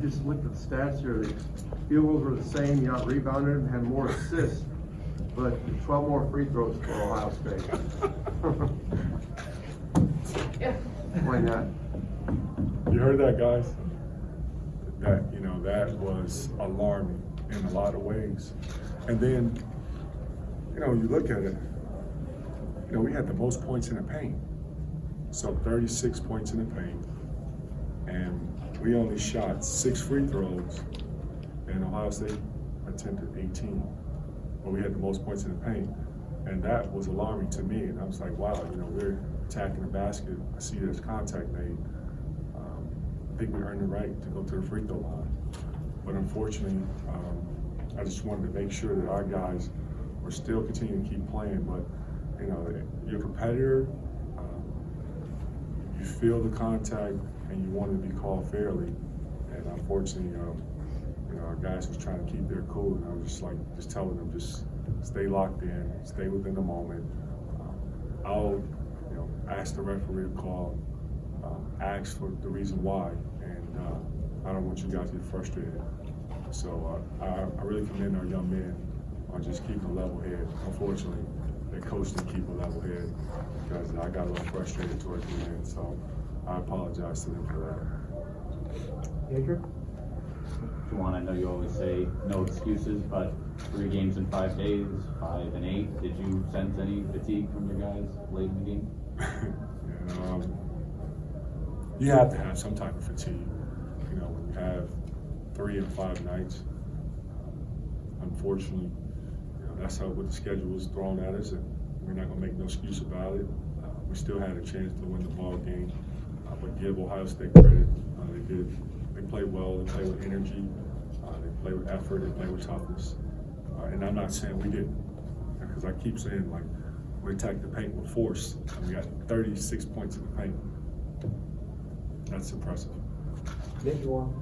just looked at the stats here. The field goals were the same. You out-rebounded and had more assists, but 12 more free throws for Ohio State. Yeah. Why not? You heard that, guys? That was alarming in a lot of ways. And then, you look at it, we had the most points in the paint. So 36 points in the paint. And we only shot 6 free throws, and Ohio State attempted 18. But we had the most points in the paint. And that was alarming to me. And I was like, wow, we're attacking the basket. I see there's contact made. I think we earned the right to go to the free throw line. But unfortunately, I just wanted to make sure that our guys were still continuing to keep playing. But, you're a competitor, you feel the contact, and you want to be called fairly. And unfortunately, our guys was trying to keep their cool, and I was just telling them, just stay locked in, stay within the moment. I'll, ask the referee to call, ask for the reason why, and I don't want you guys to get frustrated. So I really commend our young men on just keeping a level head. Unfortunately, their coach didn't keep a level head because I got a little frustrated towards the end. So I apologize to them for that. Andrew? Juwan, I know you always say no excuses, but 3 games in 5 days, 5 and 8. Did you sense any fatigue from your guys late in the game? You have to have some type of fatigue. When you have 3 and 5 nights, unfortunately, that's how what the schedule was thrown at us, and we're not going to make no excuse about it. We still had a chance to win the ball game, but give Ohio State credit. They played well. They played with energy. They played with effort. They played with toughness. And I'm not saying we didn't, because I keep saying we attacked the paint with force, and we got 36 points in the paint. That's impressive. Nick, you want?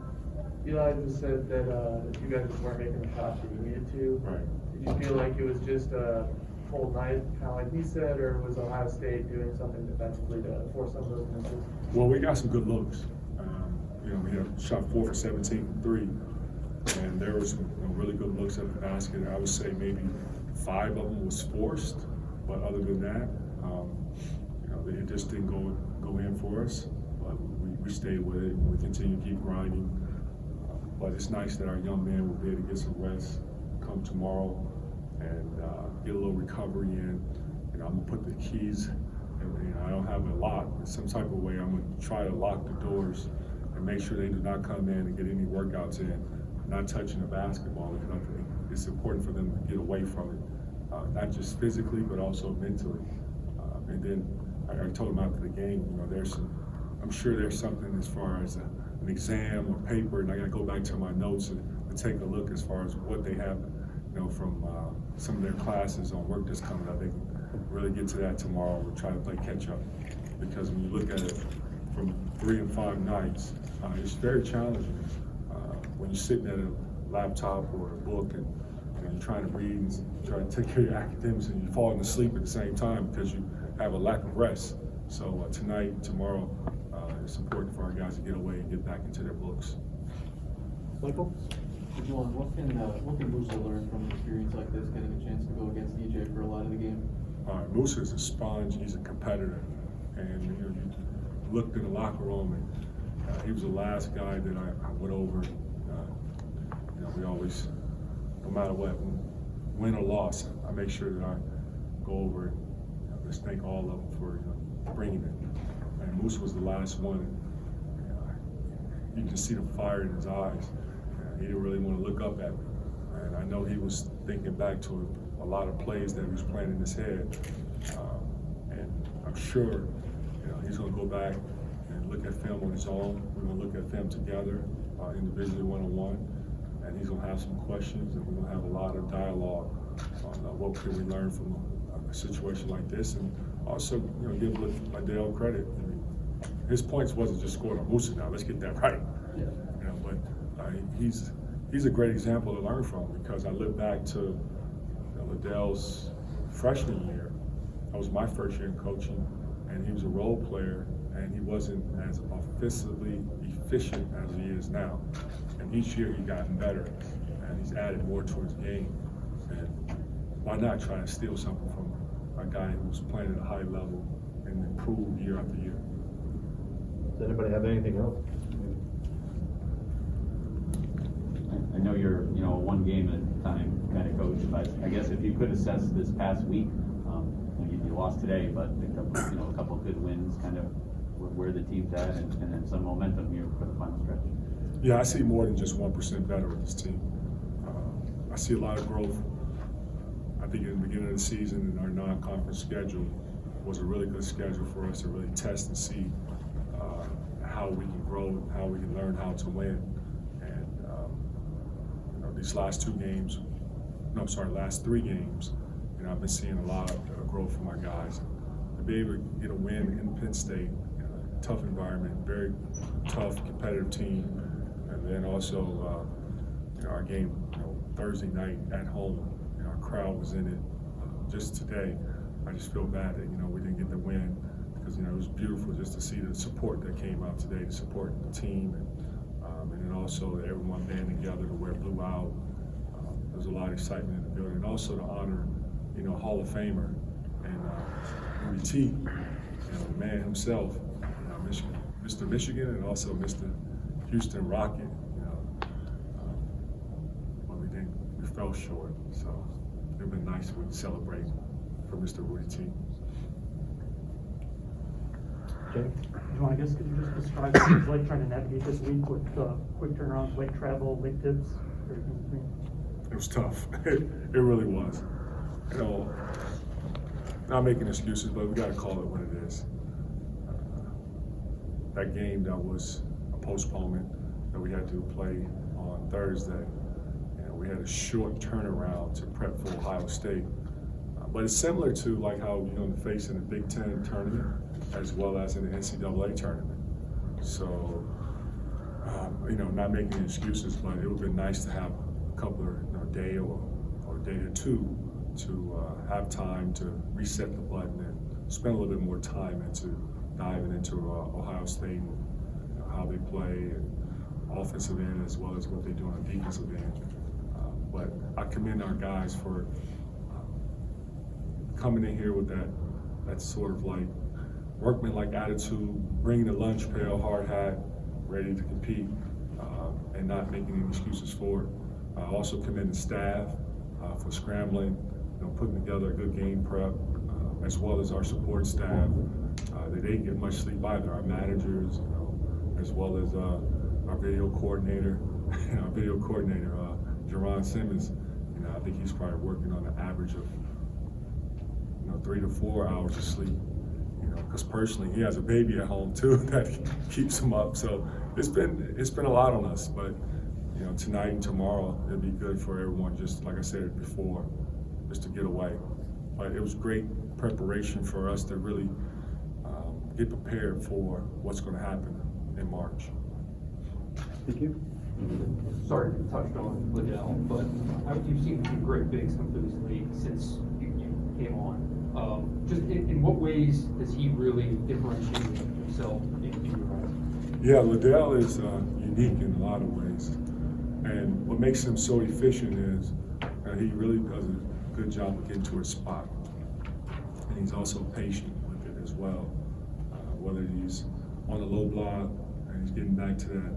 Eli just said that you guys weren't making the shots that you needed to. Right. Did you feel like it was just a cold night, kind of like he said, or was Ohio State doing something defensively to force some of those misses? Well, we got some good looks. We had shot 4 for 17 from 3, and there were some really good looks at the basket. I would say maybe 5 of them was forced, but other than that, it just didn't go in for us. But we stayed with it. We continue to keep grinding. But it's nice that our young men will be able to get some rest come tomorrow and get a little recovery in. I'm gonna put the keys, and I don't have a lock. In some type of way, I'm gonna try to lock the doors and make sure they do not come in and get any workouts in, not touching the basketball, because I think it's important for them to get away from it, not just physically, but also mentally. And then I told them after the game, I'm sure there's something as far as an exam or paper, and I got to go back to my notes and take a look as far as what they have, from some of their classes on work that's coming up. They can really get to that tomorrow. We'll try to play catch up, because when you look at it from 3 and 5 nights, it's very challenging. When you're sitting at a laptop or a book and you're trying to read and trying to take care of your academics, and you're falling asleep at the same time because you have a lack of rest. So tonight, tomorrow, it's important for our guys to get away and get back into their books. Michael? Juwan, what can Musa learn from an experience like this, getting a chance to go against DJ for a lot of the game? Musa is a sponge. He's a competitor, and you looked in the locker room, and he was the last guy that I went over. We always, no matter what, win or loss, I make sure that I go over and just thank all of them for bringing it. And Musa was the last one. You can see the fire in his eyes. He didn't really want to look up at me. And I know he was thinking back to a lot of plays that he was playing in his head. And I'm sure he's going to go back and look at film on his own. We're going to look at film together, individually, one-on-one. And he's going to have some questions, and we're going to have a lot of dialogue on what can we learn from a situation like this. And also, give Liddell credit. I mean, his points wasn't just scored on Musa now. Let's get that right. Yeah. But he's a great example to learn from, because I look back to Liddell's freshman year. That was my first year in coaching, and he was a role player, and he wasn't as offensively efficient as he is now. And each year he's gotten better, and he's added more to his game. And why not try to steal something from a guy who's playing at a high level and improve year after year? Does anybody have anything else? I know you're, a one game at a time kind of coach, but I guess if you could assess this past week, you lost today, but picked up, a couple of good wins, kind of where the team's at, and then some momentum here for the final stretch. Yeah, I see more than just 1% better with this team. I see a lot of growth. I think in the beginning of the season, our non-conference schedule was a really good schedule for us to really test and see how we can grow, how we can learn how to win. And these last three games, I've been seeing a lot of growth from our guys. To be able to get a win in Penn State, tough environment, very tough, competitive team, and then also our game Thursday night at home, our crowd was in it. Just today, I just feel bad that we didn't get the win, because it was beautiful just to see the support that came out today to support the team, and then also everyone banding together to wear blue out. There was a lot of excitement in the building, and also to honor Hall of Famer and Rudy T, the man himself, Mr. Michigan, and also Mr. Houston Rocket. But we fell short, so it'd been nice if we could celebrate for Mr. Rudy T. Juwan, I guess could you just describe what it's like trying to navigate this week with quick turnarounds, late travel, late tips, everything in between? It was tough. It really was. Not making excuses, but we got to call it what it is. That game that was a postponement that we had to play on Thursday, we had a short turnaround to prep for Ohio State. But it's similar to like how face in the Big Ten tournament as well as in the NCAA tournament. So, not making excuses, but it would have been nice to have a couple of day or day or two to have time to reset the button and spend a little bit more time into diving into Ohio State, how they play, and offensive end as well as what they do on the defensive end. But I commend our guys for coming in here with that sort of like workman-like attitude, bringing the lunch pail, hard hat, ready to compete, and not making any excuses for it. I also commend the staff for scrambling, putting together a good game prep, as well as our support staff. They didn't get much sleep either. Our managers, as well as our video coordinator, Juwan Simmons. I think he's probably working on an average of 3 to 4 hours of sleep. Because personally, he has a baby at home too that keeps him up. So it's been a lot on us. But tonight and tomorrow, it'll be good for everyone. Just like I said before, just to get away. But it was great preparation for us to really get prepared for what's going to happen in March. Thank you. Sorry to touch on Liddell, but you've seen some great bigs come through this league since you came on. Just in what ways does he really differentiate himself in your eyes? Yeah, Liddell is unique in a lot of ways. And what makes him so efficient is he really does a good job of getting to his spot. And he's also patient with it as well. Whether he's on the low block and he's getting back to that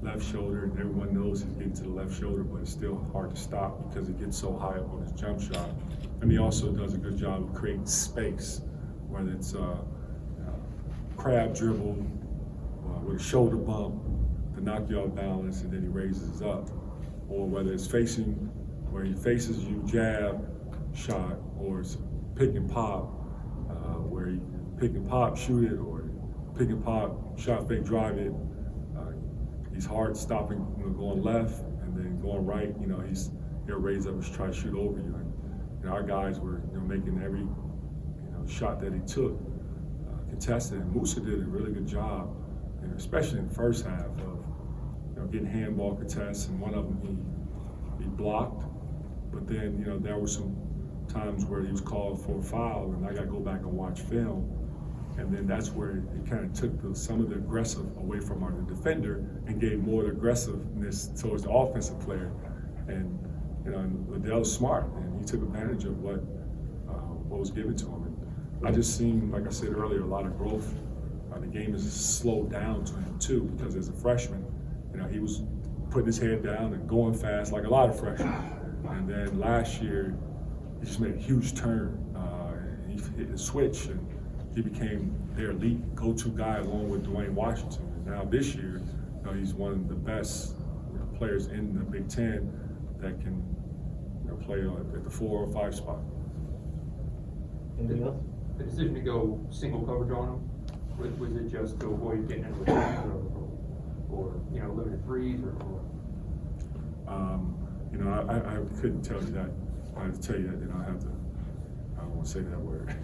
left shoulder, and everyone knows he's getting to the left shoulder, but it's still hard to stop because he gets so high up on his jump shot. And he also does a good job of creating space, whether it's crab dribble with a shoulder bump to knock you off balance and then he raises up, or whether it's facing where he faces you, jab shot, or it's pick and pop where he pick and pop, shoot it, or pick and pop, shot fake, drive it. He's hard stopping, going left and then going right. He'll raise up and try to shoot over you. And our guys were, making every, shot that he took contested. And Musa did a really good job, especially in the first half of, getting handball contests. And one of them he blocked, but then there were some times where he was called for a foul, and I got to go back and watch film. And then that's where it kind of took some of the aggressive away from our defender and gave more aggressiveness towards the offensive player. And and Liddell's smart, and he took advantage of what was given to him. And I just seen, like I said earlier, a lot of growth. The game has slowed down to him too, because as a freshman, he was putting his head down and going fast like a lot of freshmen. And then last year, he just made a huge turn. He hit the switch, and he became their elite go-to guy along with Dwayne Washington. And now this year, he's one of the best players in the Big Ten that can play at the 4 or 5 spot. Anything else? The decision to go single coverage on him, was it just to avoid getting into a or limited threes or? I couldn't tell you that. I have to tell you that, I don't want to say that word.